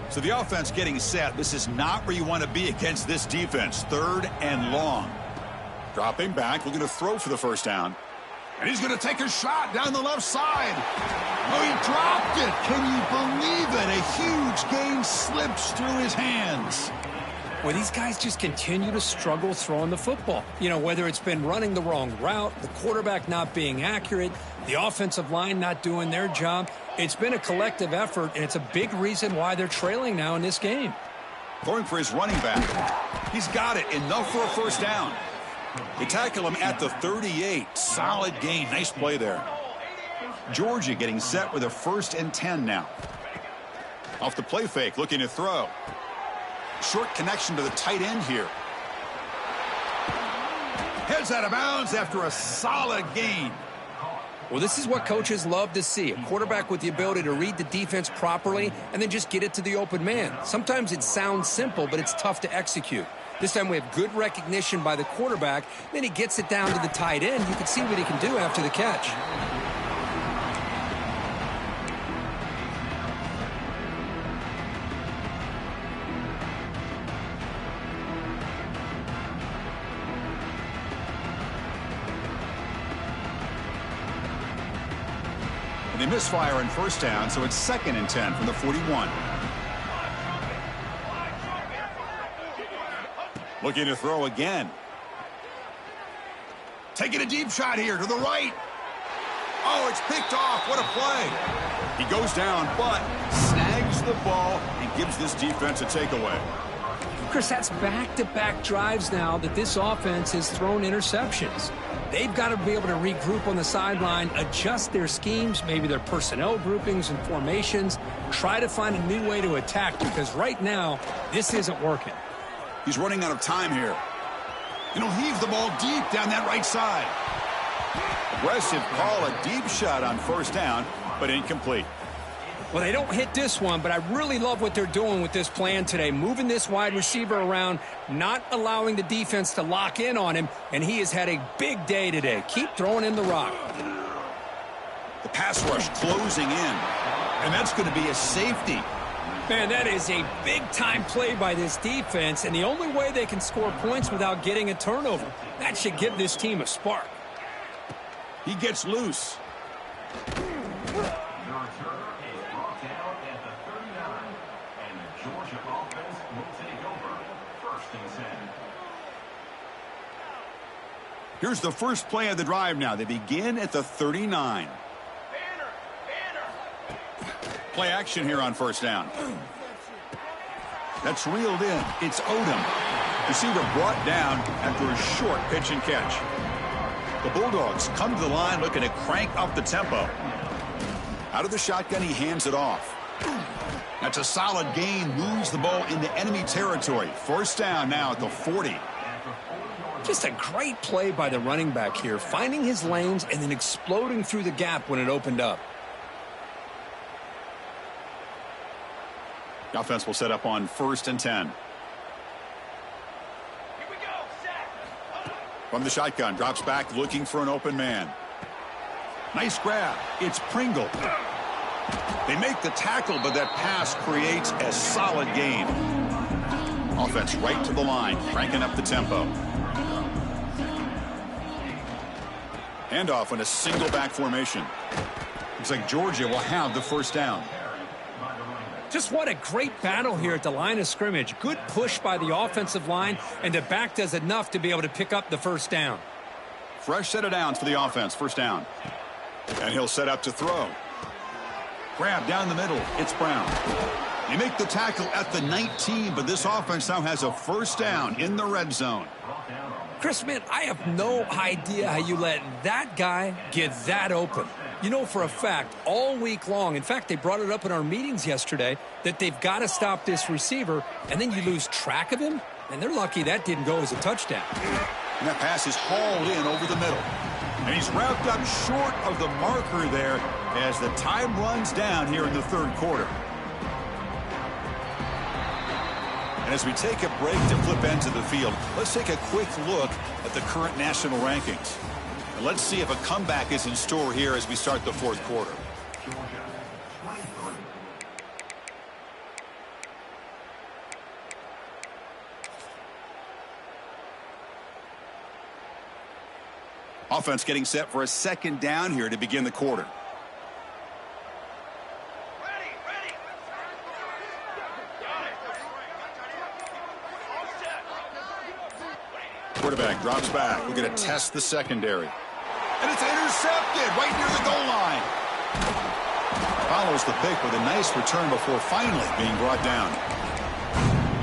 So the offense getting set. This is not where you want to be against this defense. 3rd and long. Dropping back, looking to throw for the first down. And he's going to take a shot down the left side. Oh, he dropped it. Can you believe it? A huge gain slips through his hands. Well, these guys just continue to struggle throwing the football. You know, whether it's been running the wrong route, the quarterback not being accurate, the offensive line not doing their job. It's been a collective effort, and it's a big reason why they're trailing now in this game. Throwing for his running back. He's got it. Enough for a first down. They tackle him at the 38. Solid gain. Nice play there. Georgia getting set with a 1st and 10 now. Off the play fake, looking to throw. Short connection to the tight end here. Heads out of bounds after a solid gain. Well, this is what coaches love to see. A quarterback with the ability to read the defense properly and then just get it to the open man. Sometimes it sounds simple, but it's tough to execute. This time we have good recognition by the quarterback. Then he gets it down to the tight end. You can see what he can do after the catch. And they misfire on first down, so it's 2nd and 10 from the 41. Looking to throw again. Taking a deep shot here to the right. Oh, it's picked off. What a play. He goes down, but snags the ball and gives this defense a takeaway. Chris, that's back-to-back drives now that this offense has thrown interceptions. They've got to be able to regroup on the sideline, adjust their schemes, maybe their personnel groupings and formations, try to find a new way to attack because right now, this isn't working. He's running out of time here. And he'll heave the ball deep down that right side. Aggressive call, a deep shot on first down, but incomplete. Well, they don't hit this one, but I really love what they're doing with this plan today. Moving this wide receiver around, not allowing the defense to lock in on him, and he has had a big day today. Keep throwing in the rock. The pass rush closing in, and that's going to be a safety. Man, that is a big-time play by this defense, and the only way they can score points without getting a turnover. That should give this team a spark. He gets loose. Here's the first play of the drive now. They begin at the 39. Play action here on first down. That's reeled in. It's Odom. Receiver brought down after a short pitch and catch. The Bulldogs come to the line looking to crank up the tempo. Out of the shotgun, he hands it off. That's a solid gain. Moves the ball into enemy territory. First down now at the 40. Just a great play by the running back here, finding his lanes and then exploding through the gap when it opened up. The offense will set up on 1st and 10. From the shotgun, drops back looking for an open man. Nice grab. It's Pringle. They make the tackle, but that pass creates a solid gain. Offense right to the line, cranking up the tempo. Handoff in a single back formation. Looks like Georgia will have the first down. Just what a great battle here at the line of scrimmage. Good push by the offensive line, and the back does enough to be able to pick up the first down. Fresh set of downs for the offense. First down. And he'll set up to throw. Grab down the middle. It's Brown. They make the tackle at the 19, but this offense now has a first down in the red zone. Chris, man, I have no idea how you let that guy get that open. You know for a fact, all week long, in fact, they brought it up in our meetings yesterday, that they've got to stop this receiver, and then you lose track of him, and they're lucky that didn't go as a touchdown. And that pass is hauled in over the middle. And he's wrapped up short of the marker there as the time runs down here in the third quarter. And as we take a break to flip ends of the field, let's take a quick look at the current national rankings. And let's see if a comeback is in store here as we start the fourth quarter. Offense getting set for a second down here to begin the quarter. Quarterback drops back. We're going to test the secondary. And it's intercepted right near the goal line. Follows the pick with a nice return before finally being brought down.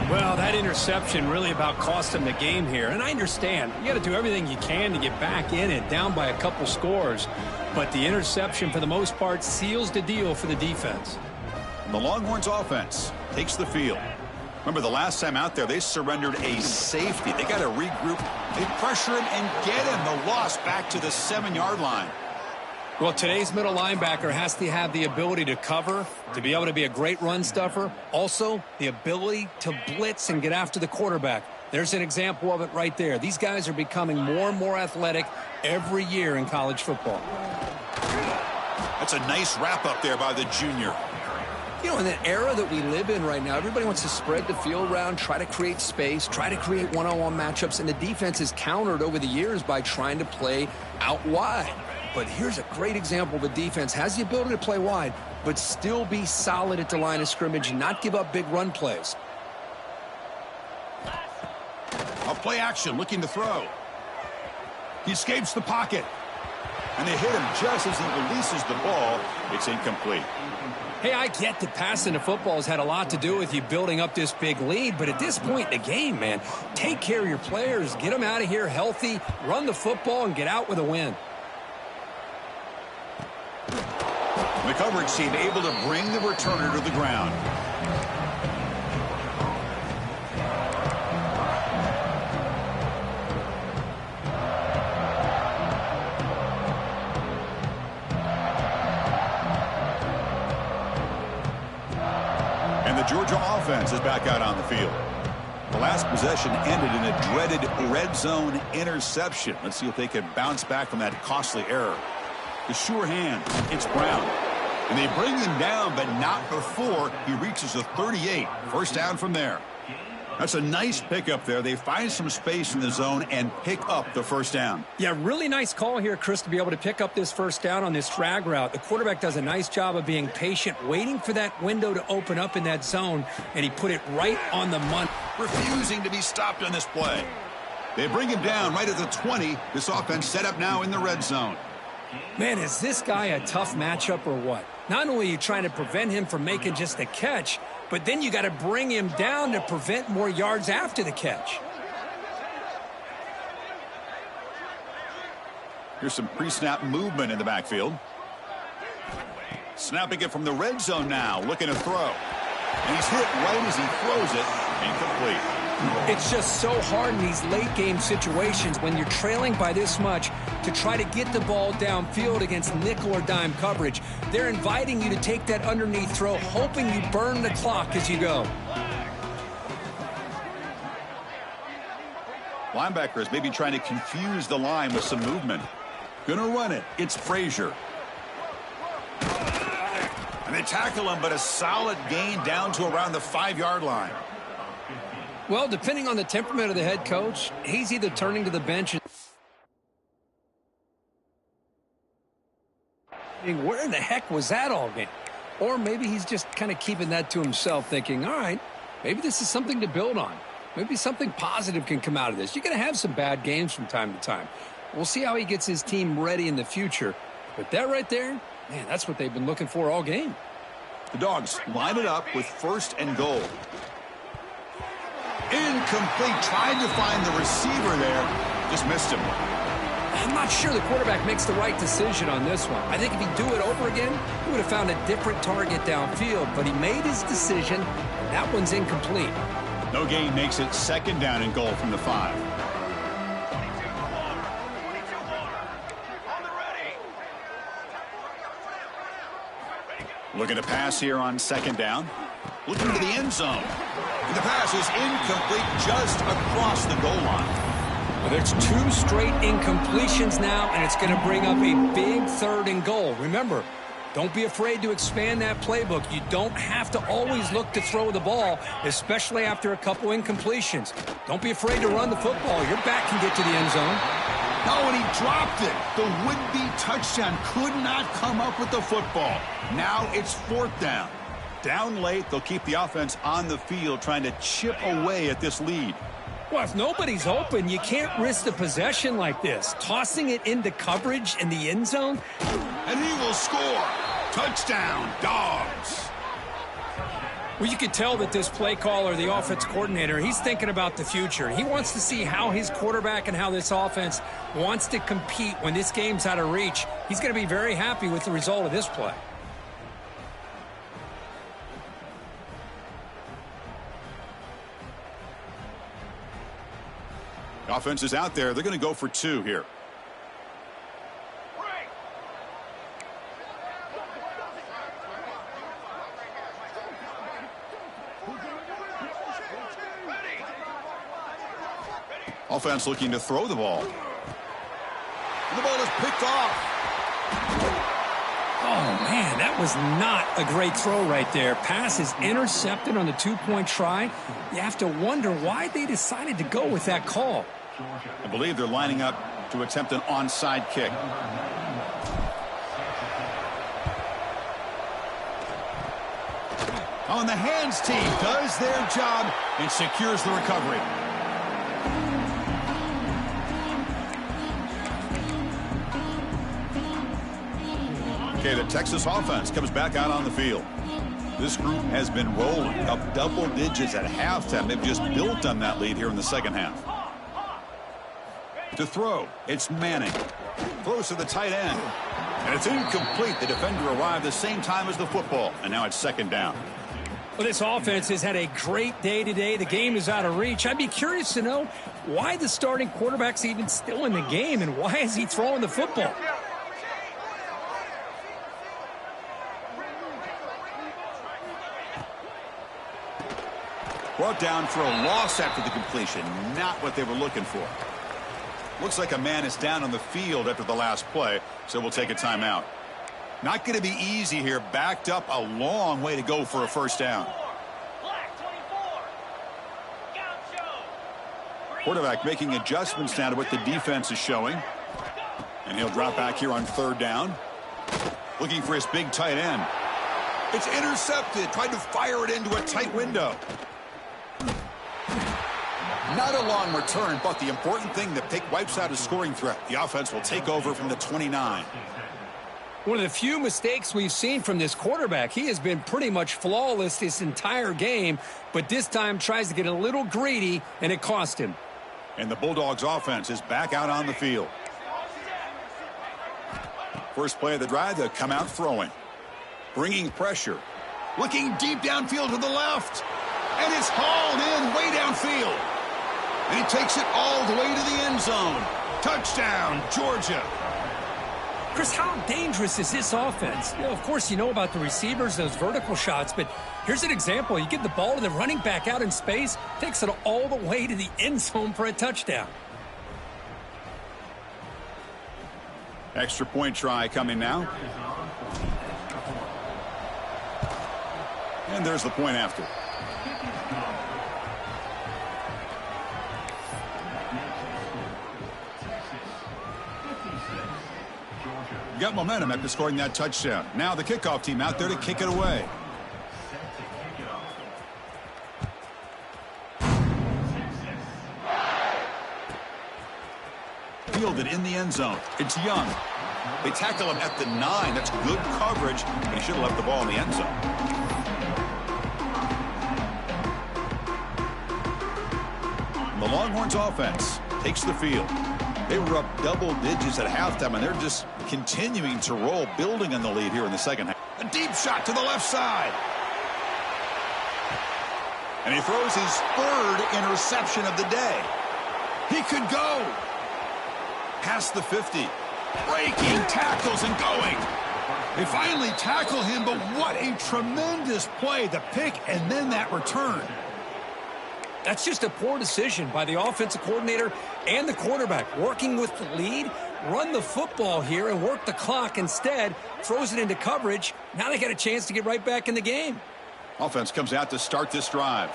Well, that interception really about cost him the game here. And I understand. You got to do everything you can to get back in it, down by a couple scores. But the interception, for the most part, seals the deal for the defense. And the Longhorns offense takes the field. Remember, the last time out there, they surrendered a safety. They got to regroup. They pressure him and get him. The loss back to the 7-yard line. Well, today's middle linebacker has to have the ability to cover, to be able to be a great run stuffer. Also, the ability to blitz and get after the quarterback. There's an example of it right there. These guys are becoming more and more athletic every year in college football. That's a nice wrap up there by the junior. You know, in the era that we live in right now, everybody wants to spread the field around, try to create space, try to create one-on-one matchups, and the defense is countered over the years by trying to play out wide. But here's a great example of a defense has the ability to play wide, but still be solid at the line of scrimmage and not give up big run plays. A play action, looking to throw. He escapes the pocket. And they hit him just as he releases the ball. It's incomplete. Hey, I get that passing the football has had a lot to do with you building up this big lead, but at this point in the game, man, take care of your players, get them out of here healthy, run the football, and get out with a win. The coverage team able to bring the returner to the ground. And the Georgia offense is back out on the field. The last possession ended in a dreaded red zone interception. Let's see if they can bounce back from that costly error. The sure hand, it's Brown. And they bring him down, but not before he reaches the 38. First down from there. That's a nice pickup there. They find some space in the zone and pick up the first down. Yeah, really nice call here, Chris, to be able to pick up this first down on this drag route. The quarterback does a nice job of being patient, waiting for that window to open up in that zone, and he put it right on the money. Refusing to be stopped on this play. They bring him down right at the 20. This offense set up now in the red zone. Man, is this guy a tough matchup or what? Not only are you trying to prevent him from making just a catch, but then you got to bring him down to prevent more yards after the catch. Here's some pre-snap movement in the backfield. Snapping it from the red zone now, looking to throw. And he's hit right as he throws it, incomplete. It's just so hard in these late-game situations when you're trailing by this much to try to get the ball downfield against nickel or dime coverage. They're inviting you to take that underneath throw, hoping you burn the clock as you go. Linebackers maybe trying to confuse the line with some movement. Gonna run it. It's Frazier. And they tackle him, but a solid gain down to around the 5-yard line. Well, depending on the temperament of the head coach, he's either turning to the bench and where in the heck was that all game? Or maybe he's just kind of keeping that to himself, thinking, all right, maybe this is something to build on. Maybe something positive can come out of this. You're going to have some bad games from time to time. We'll see how he gets his team ready in the future. But that right there, man, that's what they've been looking for all game. The Dogs line it up with 1st and goal. Incomplete. Tried to find the receiver there. Just missed him. I'm not sure the quarterback makes the right decision on this one. I think if he'd do it over again, he would have found a different target downfield. But he made his decision. That one's incomplete. No gain makes it 2nd down and goal from the 5. Looking to pass here on 2nd down. Looking to the end zone. And the pass is incomplete just across the goal line. Well, there's 2 straight incompletions now, and it's going to bring up a big 3rd and goal. Remember, don't be afraid to expand that playbook. You don't have to always look to throw the ball, especially after a couple incompletions. Don't be afraid to run the football. Your back can get to the end zone. No, and he dropped it. The would-be touchdown could not come up with the football. Now it's 4th down. Down late, they'll keep the offense on the field trying to chip away at this lead. Well, if nobody's open, you can't risk the possession like this. Tossing it into coverage in the end zone. And he will score. Touchdown, Dogs. Well, you could tell that this play caller, the offense coordinator, he's thinking about the future. He wants to see how his quarterback and how this offense wants to compete when this game's out of reach. He's going to be very happy with the result of this play. Offense is out there. They're going to go for 2 here. Offense looking to throw the ball. And the ball is picked off. Oh, man, that was not a great throw right there. Pass is intercepted on the 2-point try. You have to wonder why they decided to go with that call. I believe they're lining up to attempt an onside kick. On the hands team does their job and secures the recovery. Okay, the Texas offense comes back out on the field. This group has been rolling up double digits at halftime. They've just built on that lead here in the 2nd half. To throw, it's Manning. Throws to the tight end. And it's incomplete. The defender arrived the same time as the football. And now it's 2nd down. Well, this offense has had a great day today. The game is out of reach. I'd be curious to know why the starting quarterback's even still in the game and why is he throwing the football? Brought down for a loss after the completion. Not what they were looking for. Looks like a man is down on the field after the last play, so we'll take a timeout. Not going to be easy here. Backed up a long way to go for a 1st down. Quarterback making adjustments now to what the defense is showing. And he'll drop back here on 3rd down. Looking for his big tight end. It's intercepted. Tried to fire it into a tight window. Not a long return, but the important thing, the pick wipes out a scoring threat. The offense will take over from the 29. One of the few mistakes we've seen from this quarterback. He has been pretty much flawless this entire game, but this time tries to get a little greedy, and it cost him. And the Bulldogs offense is back out on the field. First play of the drive, they'll come out throwing. Bringing pressure. Looking deep downfield to the left. And it's hauled in way downfield. And he takes it all the way to the end zone. Touchdown, Georgia. Chris, how dangerous is this offense? Of course, you know about the receivers, those vertical shots, but here's an example. You give the ball to the running back out in space, takes it all the way to the end zone for a touchdown. Extra point try coming now. And there's the point after. Got momentum after scoring that touchdown. Now the kickoff team out there to kick it away. Fielded in the end zone. It's Young. They tackle him at the 9. That's good coverage, but he should have left the ball in the end zone. The Longhorns offense takes the field. They were up double digits at halftime, and they're just continuing to roll, building on the lead here in the second half. A deep shot to the left side. And he throws his 3rd interception of the day. He could go past the 50. Breaking tackles and going. They finally tackle him, but what a tremendous play. The pick and then that return. That's just a poor decision by the offensive coordinator and the quarterback. Working with the lead, run the football here and work the clock. Instead, throws it into coverage. Now they got a chance to get right back in the game. Offense comes out to start this drive.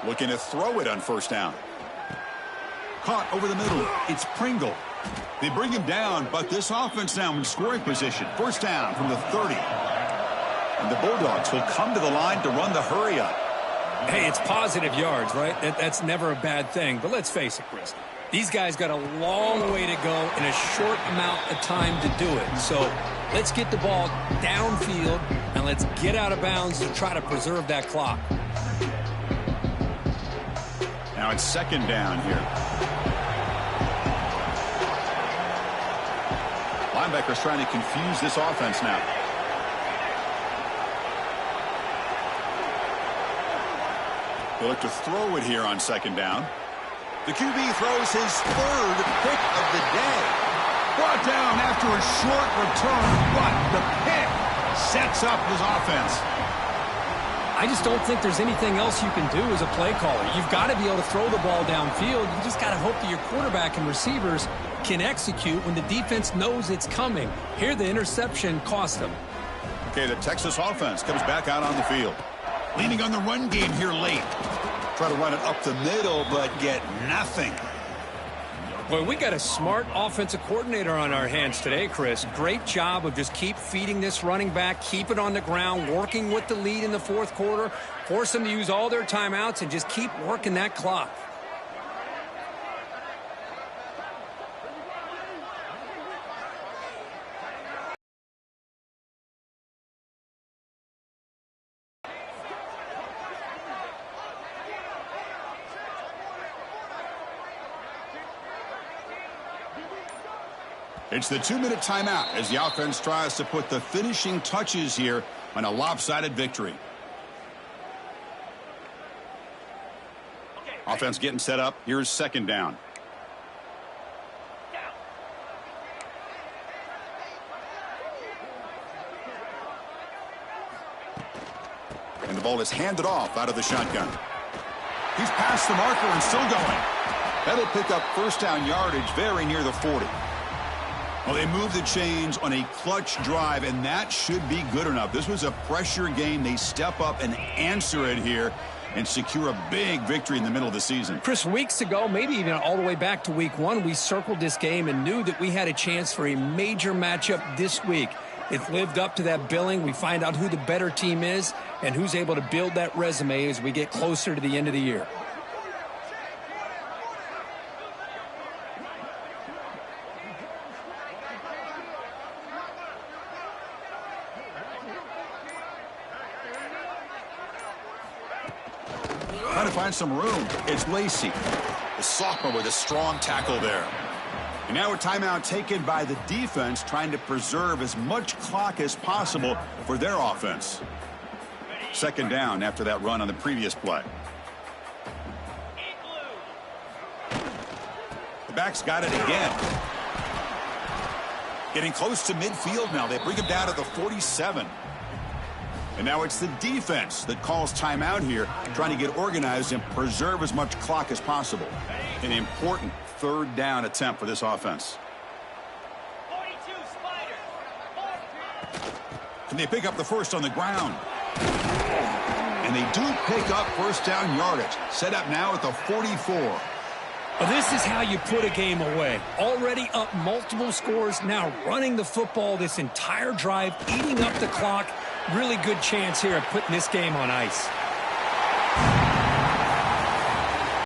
Looking to throw it on first down. Caught over the middle. It's Pringle. They bring him down, but this offense now in scoring position. First down from the 30. And the Bulldogs will come to the line to run the hurry up. Hey, it's positive yards, right? That's never a bad thing. But let's face it, Chris. These guys got a long way to go in a short amount of time to do it. So let's get the ball downfield and let's get out of bounds to try to preserve that clock. Now it's second down here. Linebackers trying to confuse this offense now. They look to throw it here on second down. The QB throws his 3rd pick of the day. Brought down after a short return, but the pick sets up his offense. I just don't think there's anything else you can do as a play caller. You've got to be able to throw the ball downfield. You just got to hope that your quarterback and receivers can execute when the defense knows it's coming. Here, the interception cost them. Okay, the Texas offense comes back out on the field. Leaning on the run game here late. Try to run it up the middle, but get nothing. Boy, we got a smart offensive coordinator on our hands today, Chris. Great job of just keep feeding this running back, keep it on the ground, working with the lead in the 4th quarter, force them to use all their timeouts, and just keep working that clock. It's the 2-minute timeout as the offense tries to put the finishing touches here on a lopsided victory. Offense getting set up. Here's second down. And the ball is handed off out of the shotgun. He's past the marker and still going. That'll pick up first down yardage very near the 40. Well, they move the chains on a clutch drive, and that should be good enough. This was a pressure game. They step up and answer it here and secure a big victory in the middle of the season. Chris, weeks ago, maybe even all the way back to week 1, we circled this game and knew that we had a chance for a major matchup this week. It lived up to that billing. We find out who the better team is and who's able to build that resume as we get closer to the end of the year. Trying to find some room. It's Lacey, the sophomore, with a strong tackle there. And now a timeout taken by the defense, trying to preserve as much clock as possible for their offense. Second down after that run on the previous play. The back's got it again. Getting close to midfield now. They bring him down to the 47. And now it's the defense that calls timeout here, trying to get organized and preserve as much clock as possible. An important third down attempt for this offense. 42 Spider. Can they pick up the first on the ground? And they do pick up first down yardage. Set up now at the 44. Well, this is how you put a game away. Already up multiple scores, now running the football this entire drive, eating up the clock. Really good chance here of putting this game on ice.